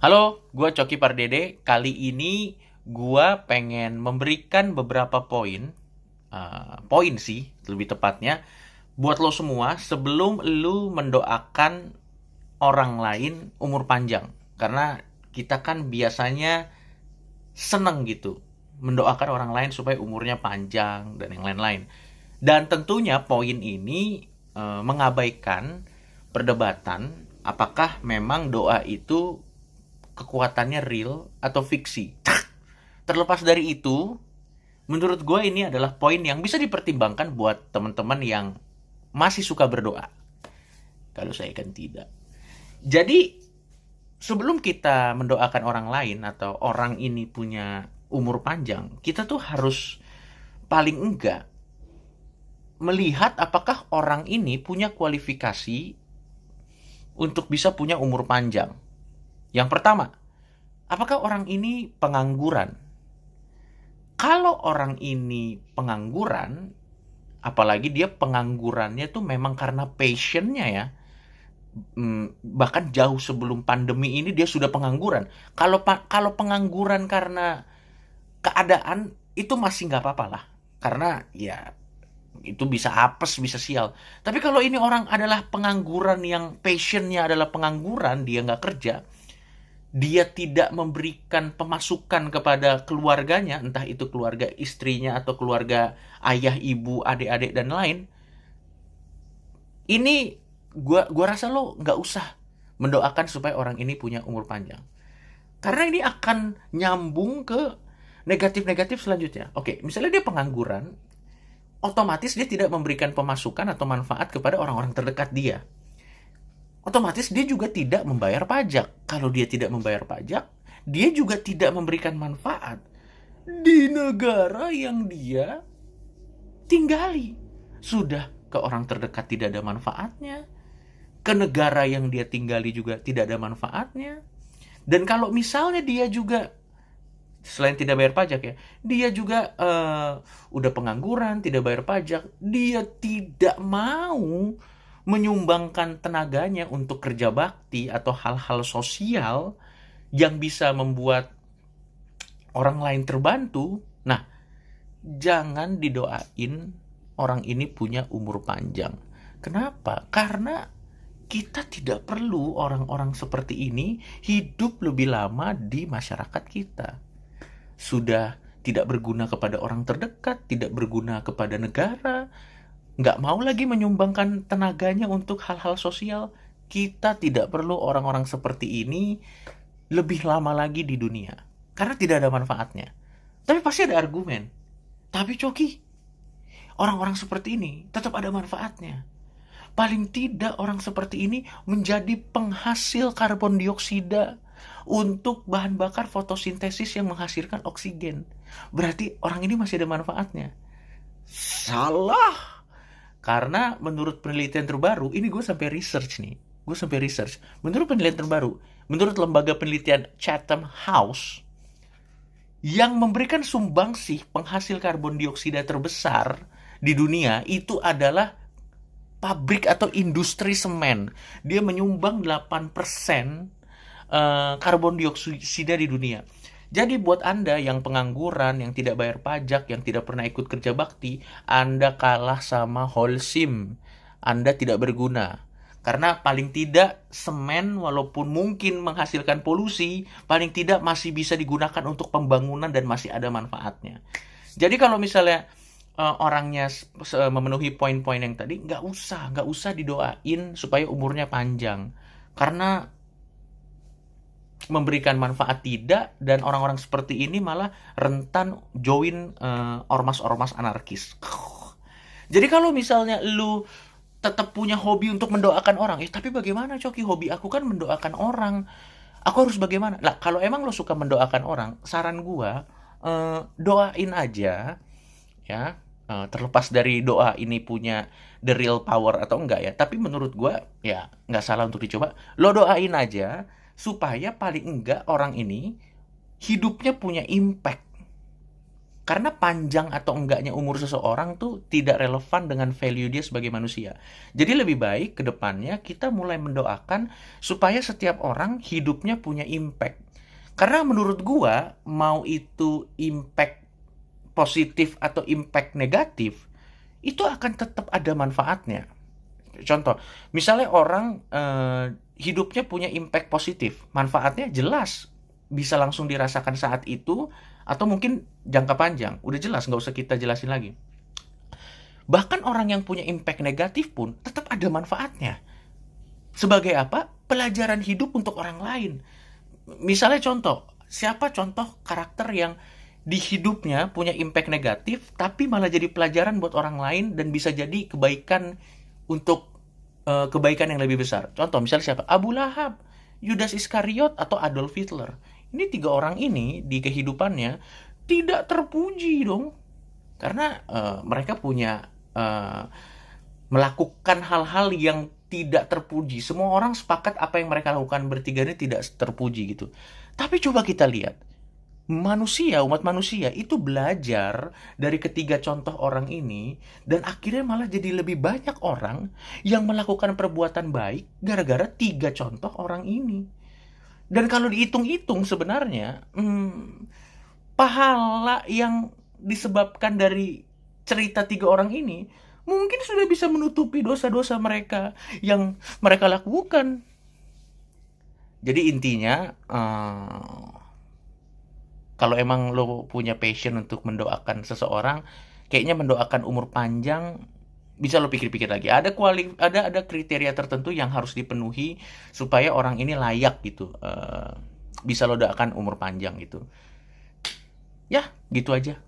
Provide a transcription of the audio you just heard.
Halo, gue Coki Pardede. Kali ini gue pengen memberikan beberapa poin, poin sih lebih tepatnya, buat lo semua sebelum lo mendoakan orang lain umur panjang. Karena kita kan biasanya seneng gitu mendoakan orang lain supaya umurnya panjang dan yang lain-lain. Dan tentunya poin ini mengabaikan perdebatan apakah memang doa itu kekuatannya real atau fiksi. Terlepas dari itu, menurut gue ini adalah poin yang bisa dipertimbangkan buat teman-teman yang masih suka berdoa. Kalau saya kan tidak. Jadi, sebelum kita mendoakan orang lain atau orang ini punya umur panjang, kita tuh harus paling enggak melihat apakah orang ini punya kualifikasi untuk bisa punya umur panjang. Yang pertama, apakah orang ini pengangguran? Kalau orang ini pengangguran, apalagi dia penganggurannya tuh memang karena passionnya ya, bahkan jauh sebelum pandemi ini dia sudah pengangguran. Kalau pengangguran karena keadaan itu masih nggak apa-apa lah, karena ya itu bisa apes, bisa sial. Tapi kalau ini orang adalah pengangguran yang passionnya adalah pengangguran, dia nggak kerja, dia tidak memberikan pemasukan kepada keluarganya, entah itu keluarga istrinya atau keluarga ayah, ibu, adik-adik dan lain, ini gua rasa lo nggak usah mendoakan supaya orang ini punya umur panjang. Karena ini akan nyambung ke negatif-negatif selanjutnya. Oke, misalnya dia pengangguran, otomatis dia tidak memberikan pemasukan atau manfaat kepada orang-orang terdekat dia. Otomatis dia juga tidak membayar pajak. Kalau dia tidak membayar pajak, dia juga tidak memberikan manfaat di negara yang dia tinggali. Sudah ke orang terdekat tidak ada manfaatnya, ke negara yang dia tinggali juga tidak ada manfaatnya. Dan kalau misalnya dia juga selain tidak bayar pajak ya, dia juga udah pengangguran, tidak bayar pajak, dia tidak mau menyumbangkan tenaganya untuk kerja bakti atau hal-hal sosial yang bisa membuat orang lain terbantu. Nah, jangan didoain orang ini punya umur panjang. Kenapa? Karena kita tidak perlu orang-orang seperti ini hidup lebih lama di masyarakat kita. Sudah tidak berguna kepada orang terdekat, tidak berguna kepada negara, nggak mau lagi menyumbangkan tenaganya untuk hal-hal sosial. Kita tidak perlu orang-orang seperti ini lebih lama lagi di dunia. Karena tidak ada manfaatnya. Tapi pasti ada argumen. Tapi Coki, orang-orang seperti ini tetap ada manfaatnya. Paling tidak orang seperti ini menjadi penghasil karbon dioksida untuk bahan bakar fotosintesis yang menghasilkan oksigen. Berarti orang ini masih ada manfaatnya. Salah. Karena menurut penelitian terbaru, ini gue sampai research nih. Gue sampai research. Menurut penelitian terbaru, menurut lembaga penelitian Chatham House, yang memberikan sumbangsih penghasil karbon dioksida terbesar di dunia itu adalah pabrik atau industri semen. Dia menyumbang 8% karbon dioksida di dunia. Jadi buat Anda yang pengangguran, yang tidak bayar pajak, yang tidak pernah ikut kerja bakti, Anda kalah sama Holcim. Anda tidak berguna. Karena paling tidak semen walaupun mungkin menghasilkan polusi, paling tidak masih bisa digunakan untuk pembangunan dan masih ada manfaatnya. Jadi kalau misalnya orangnya memenuhi poin-poin yang tadi, nggak usah didoain supaya umurnya panjang. Karena memberikan manfaat tidak, dan orang-orang seperti ini malah rentan join ormas-ormas anarkis. Jadi kalau misalnya lu tetap punya hobi untuk mendoakan orang, tapi bagaimana Coki, hobi aku kan mendoakan orang, aku harus bagaimana? Lah kalau emang lo suka mendoakan orang, saran gua doain aja ya. Terlepas dari doa ini punya the real power atau enggak ya, tapi menurut gua ya nggak salah untuk dicoba. Lo doain aja supaya paling enggak orang ini hidupnya punya impact. Karena panjang atau enggaknya umur seseorang tuh tidak relevan dengan value dia sebagai manusia. Jadi lebih baik ke depannya kita mulai mendoakan supaya setiap orang hidupnya punya impact. Karena menurut gua, mau itu impact positif atau impact negatif, itu akan tetap ada manfaatnya. Contoh, misalnya orang hidupnya punya impact positif, manfaatnya jelas bisa langsung dirasakan saat itu, atau mungkin jangka panjang, udah jelas, nggak usah kita jelasin lagi. Bahkan orang yang punya impact negatif pun tetap ada manfaatnya. Sebagai apa? Pelajaran hidup untuk orang lain. Misalnya contoh, siapa contoh karakter yang di hidupnya punya impact negatif, tapi malah jadi pelajaran buat orang lain dan bisa jadi kebaikan untuk kebaikan yang lebih besar. Contoh misalnya siapa? Abu Lahab, Yudas Iskariot, atau Adolf Hitler. Ini 3 orang ini di kehidupannya tidak terpuji dong. Karena mereka punya melakukan hal-hal yang tidak terpuji. Semua orang sepakat apa yang mereka lakukan bertiga ini tidak terpuji gitu. Tapi coba kita lihat, umat manusia itu belajar dari ketiga contoh orang ini, dan akhirnya malah jadi lebih banyak orang yang melakukan perbuatan baik gara-gara 3 contoh orang ini. Dan kalau dihitung-hitung sebenarnya, pahala yang disebabkan dari cerita 3 orang ini mungkin sudah bisa menutupi dosa-dosa mereka yang mereka lakukan. Jadi intinya, kalau emang lo punya passion untuk mendoakan seseorang, kayaknya mendoakan umur panjang bisa lo pikir-pikir lagi. Ada kriteria tertentu yang harus dipenuhi supaya orang ini layak gitu. Bisa lo doakan umur panjang gitu. Ya, gitu aja.